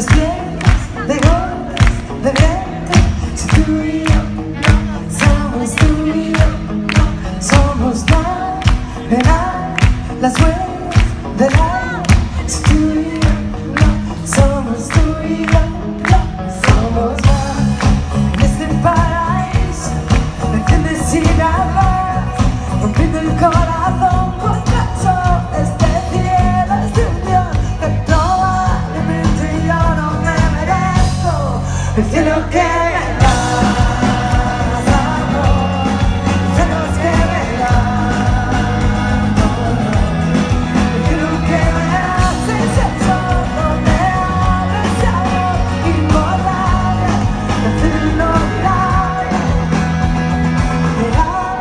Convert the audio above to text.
Los pies de golpes de viento. Si tú y yo somos tú y yo, somos la verdad, las huellas.